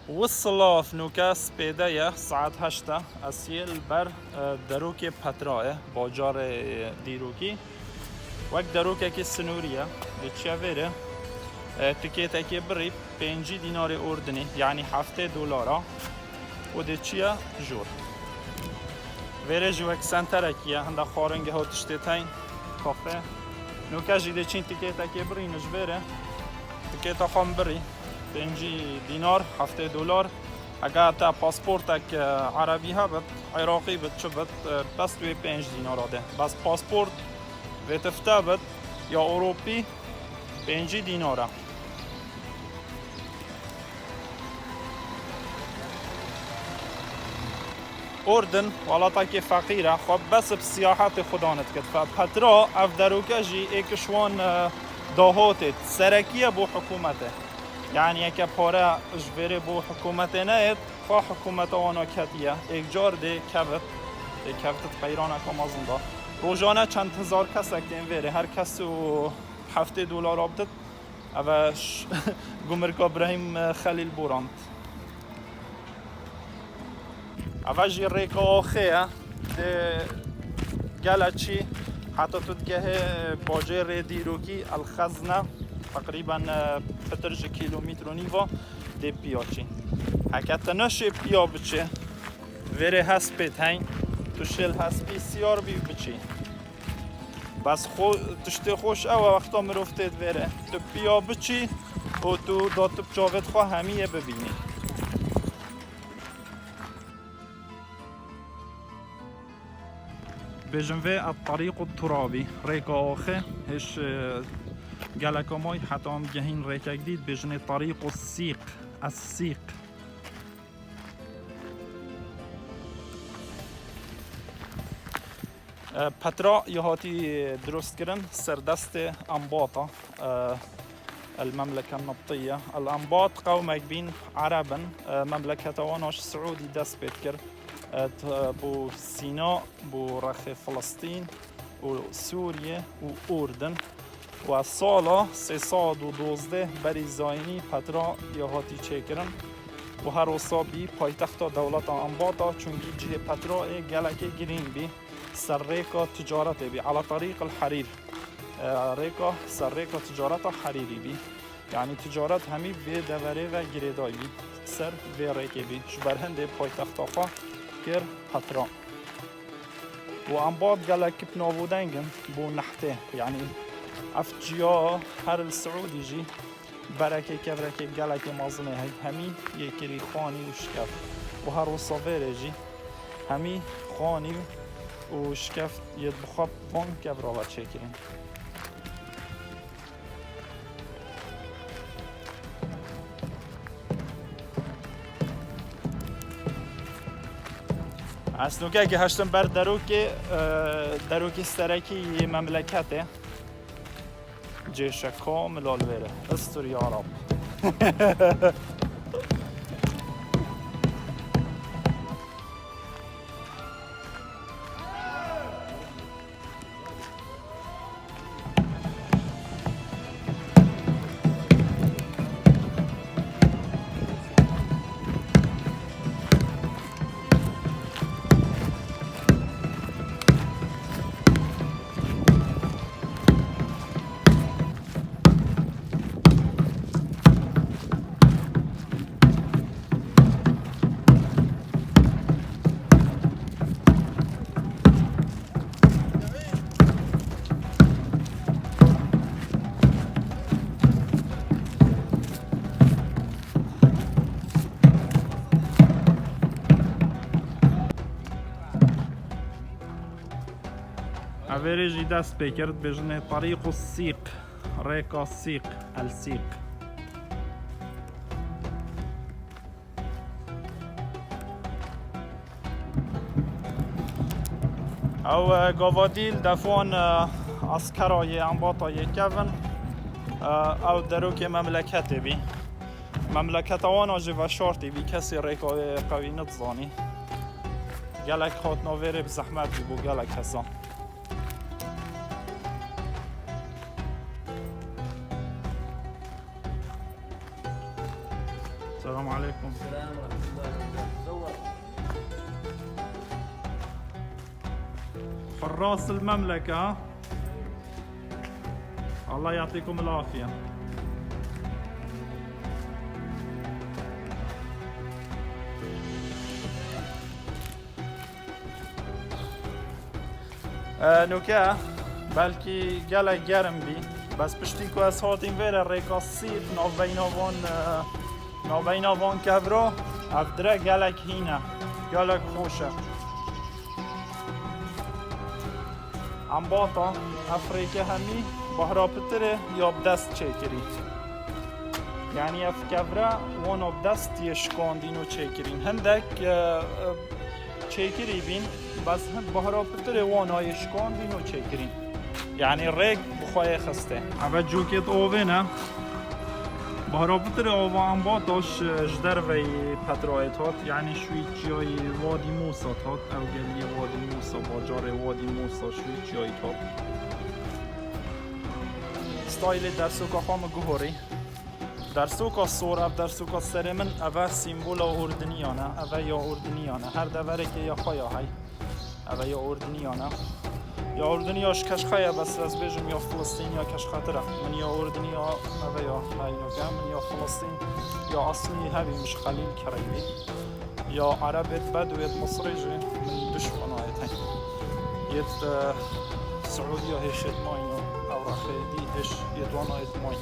وصل فنوكاس بيدايا ساعت هشتا اسيل بر دروكي پتراه باجار دیروکی وقت دروكي كي سنوريا بتشافيره تكيتا كي بري 5 دينار اردني يعني $7 وديتشيا جور ویره جوک سنترکیه هنده خارنگه ها تشتیتین کافه نوکه جیده چین تیکیتا که بری نجبره تیکیتا خام بری 5 دینار $7 اگه تا پاسپورتک عربی ها بد عراقی بد چه بد بس دوی 5 دینار آده بس پاسپورت ویتفته بد یا اروپی 5 دیناره اردن ولاتاکی فقیره خب بس بسیاحت خدانت کد فپترا اف دروکه جی ایکشوان داهاتت سرکیه بو حکومته يعني اگه پاره اجبری بو حکومت نهید فا حکومت آنا کتیه ایک جار ده کبتت قیرانه کم ازنده روزانه چند هزار کس اکتین ویره هر کس و $7 آبدت اوش گمرک ابراهیم خلیل بوراند اوش ریکا آخیه ده گلچی حتی تدگه باجر دیروکی الخزنه تقریبا 15 کیلومتر و نیوا ده پیاچی حکت نشه پیا بچه وره هسپت هین تو شل هسپی سیار بی بچی بس تشتی خوش او وقتا مروفتید وره تو پیا بچی و تو داد تو بجاوت خواه همیه ببینی بجنبه الطريق الترابي ريكا آخه هش قالك ماي حتى هم جهين ريكا جديد بجني طريق السيق پترا يهاتي درست كرن سردست أنباطة المملكة النبطية الأنباط قوم بين عربا مملكة واناش سعودي دست بيتكر بو سيناء بو رخ فلسطين وسوريا وأردن و سالا 312 بری زاینی پترا یهاتی چکرن و هر وصابی پایتخت دولت انباطا چونگی جه پترا گلک گرین بی سر ریکا تجارت بی على طريق الحرير ریکا سر ریکا تجارت حریری بی یعنی تجارت همی به دوره و گریدای بی سر به ریکی بی شبرهنده پایتخت آقا کر پترا و انباط گلک بنابودنگن بو نحته یعنی افجیا هر السعودي جي بركة كبركة جالك مازنة هاي همي يكري خاني وشكف وهر الصغير جي همي خاني وشكف يطبخ بون كبرا بتشكلين اصلا که هشتم بر دروکی سرکی مملکته جيش كامل الويره استر يا رب افريجي دست بكرت بجنة طريق السيق ريكا السيق او قواديل دفون عسكراي انباطا يكفن او دروكي مملكتي بي مملكة وانا جوا شورتي بي كسي ريكا قوي نتظاني قالك خاط نوفيري بزحمات بو قالك هسان السلام عليكم. السلام ورحمة الله وبركاته. حراس المملكة، الله يعطيكم العافية. نوکه بلکی گله گرم بی بس پشتی که از هاتیم ویره ریکاسید نوبیناوان کبرا افدره گلک هینه گلک خوشه انباطا افریقه همی بهرا پتره یا بدست چکری یعنی اف کبره وانو بدست یشکاندین و چکرین هندک چکری بین بس هند بهرا پتره وانو یشکاندین و چکرین یعنی ریک بخواه خسته اوه جوکت اوه بهرا پتره اوه انباطاش جدر وی پترایت هات یعنی شوی جای وادی موسا هات او گلی وادی موسا باجار وادی موسا شوی جای هات ستایل در سوکا خام گوهری در سوکا سور در سوکا سرمن اوه سیمبول اردنیانه اوه یا اردنیانه هر دوره که یا خوایا های اوه یا اردنیانه یا اردنیاش کشخایه بس از بیجم یا فلسطین یا کشخاتره من یا اردنیا اوه یا هاینوگه من یا فلسطین یا اصلی هبی مش خلیل کریبی یا عربت بدویت مصری جی من دشمنایت هی یت سعودیا هشت ماینو او رخی دی هش یدوانایت ماین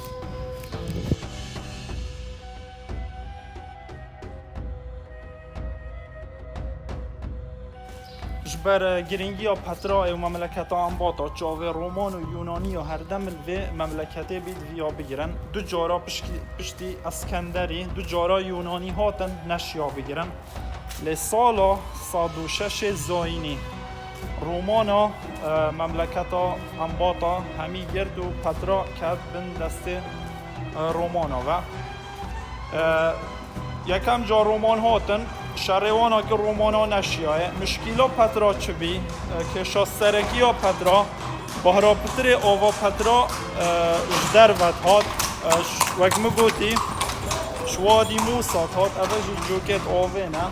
جبر گرینگی و پترای و مملکت انباطا چاوه رومان و یونانی و هر دم الوی مملکته بید ویا بگیرن دو جارا پشتی اسکندری دو جارا یونانی هاتن نشیا بگیرن لسالا 106 زاینی رومانا مملکت انباطا همی گرد و پترا کد بن دست رومانا و یکم جا رومان هاتن شهروانا که رومانا نشیاه مشکیلا پترا چه بی که شاسترکی ها پترا بهرا پتر آوا پترا جدر ود هات وک مگوتی شوادی موسات هات اوه جوکت آوه نه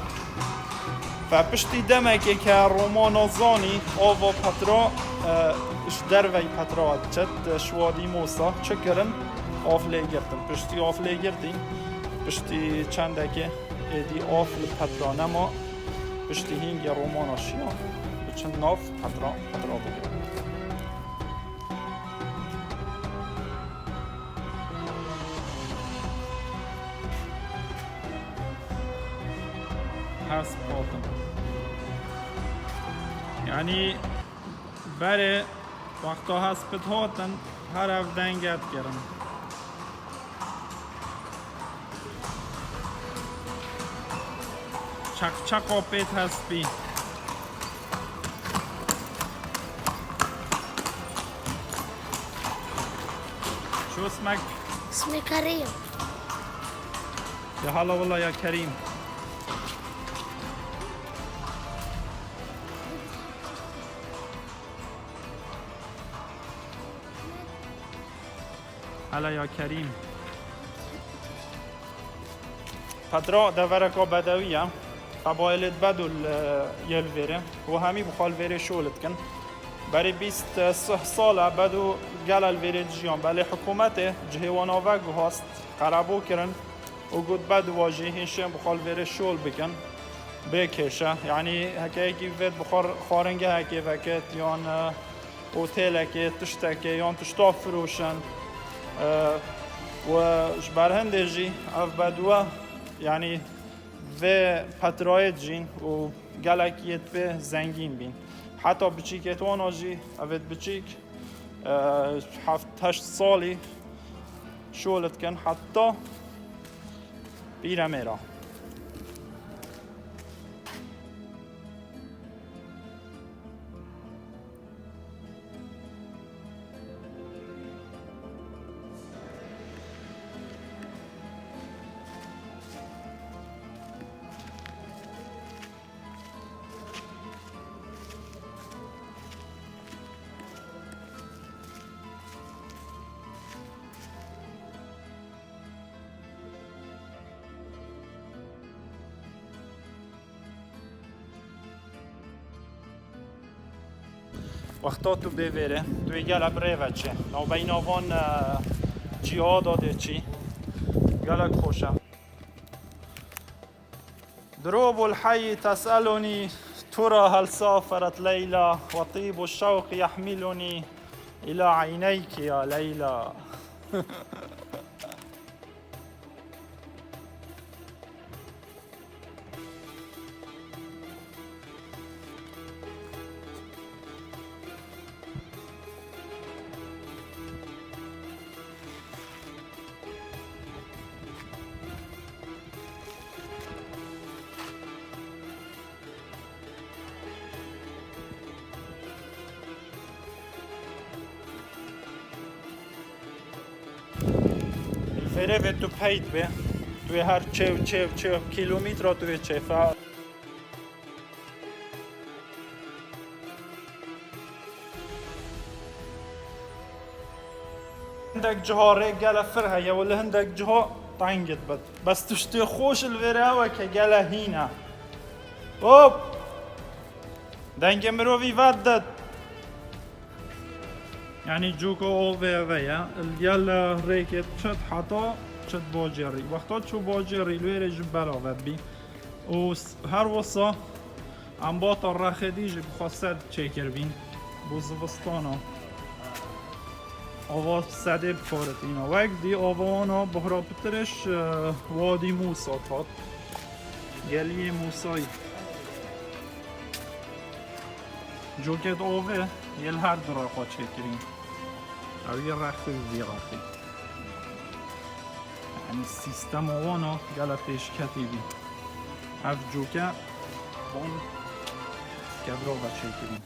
و پشتی دمکی که رومانا زانی آوا پترا جدر وی پترا چد شوادی موسا چه کرن آفله گرتن پشتی آفله گرتین پشتی چنده ایدی آفل پترا نما پشتی هینگ رومانا شیا بچن ناف پترا بگیر هست پاتن یعنی بره وقتا هست پت هاتن هر اف دنگت گرن چق آپیت هست بی شو اسمك؟ اسمي كريم. يا هلا والله يا كريم. هلا يا كريم. پترا دورکا بدویه قبایلت بدو یلویره و همی بخال ویره شولت کن برای 20 ساله بدو گلال ویره جیان بله حکومت جهوانا وگو هست قربو کرن و گود بدو واجه هیشن بخال ویره شول بکن بکشه یعنی هکی وید بخار خارنگه هکی وکت یان اوتیل هکی تشتکی یان تشتا فروشن و جبرهنده جی اف بدوه یعنی و پترای جین و گلکیت به زنگین بین حتی بچیکت وانا جی اوید بچیک 7-8 سالی شولت کن حتی بیره میرا وقتا تو ببره توی گل بره چه نو بیناوان جیاد داده چی گلک خوشه دروب الحي تسألني ترى هل سافرت ليلى وطيب الشوق يحملني إلى عينيك يا ليلى الفريق تو بهيت به توی هر چه کیلومتر توی چه هندك جها رجالة فرها ولا هندك جها طنجت بس تشتي خوش الفراوة كجالة هنا اوب دنگ مروفي ودت يعني جوكو اوفيا اليال ريكت شد حطا شد باجري وقتا شو باجري لوير جبالا وبي وهر وصا عم باطا الرخديج بخاصة تشيكر بين بوزفستانا آوا سده بکارت اینا و دی آوانا بهرا پترش وادی موسا تاد گلی موسایی جوکت آوه یل هر درا خواه چکرین او یه رخی و وی رخی یعنی سیستم آوانا گل پیش کتی بی اف جوکه بان گبرا و چکرین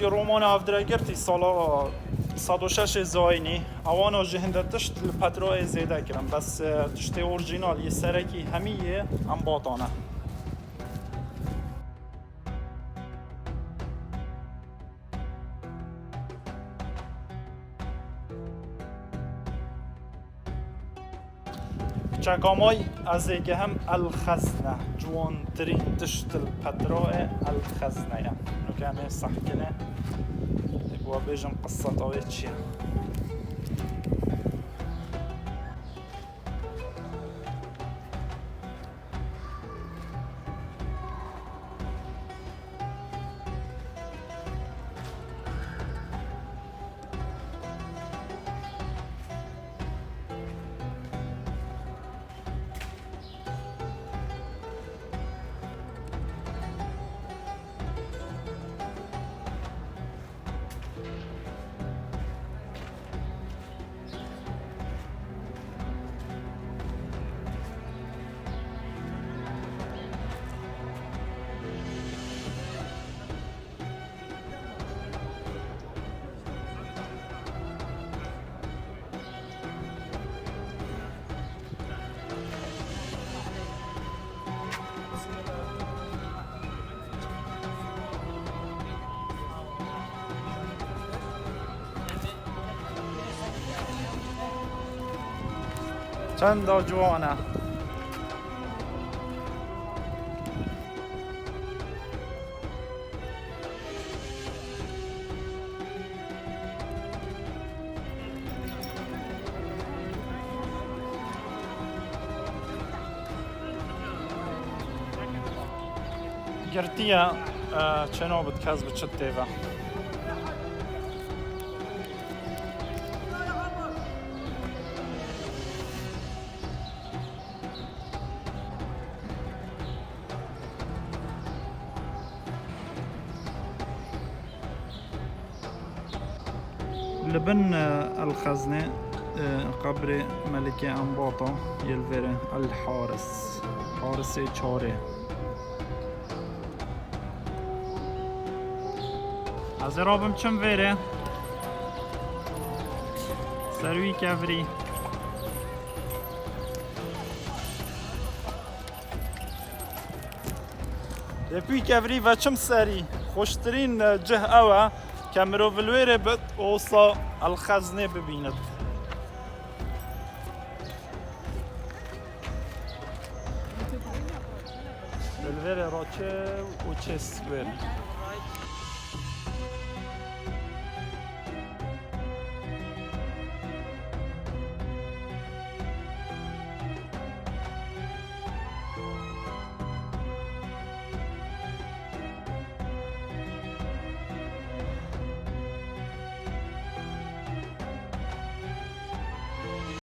رومان افدرگرتی سالا 106 زاینی اوانا جهنده تشت الپترای زیده کرم بس تشت اورجینال یه سرکی همیه هم باطانه چکامای از ایگه هم الخزنه جوان ترین تشت الپترای الخزنه نکمه صح کنه و بیجم قصة طويلة چیه چند جوانه گرتیه چنو بتکز بچت تیوه لبن الخزنة قبر ملكة أنباطة يلفره الحارس حارس چاره از رابم چم وره سروی کفری دپی کفری و چم سری خوشترین جه اوه كاميرو فلويري بت اوصى الخزنة ببينت الفيري روتشي وتشيس وير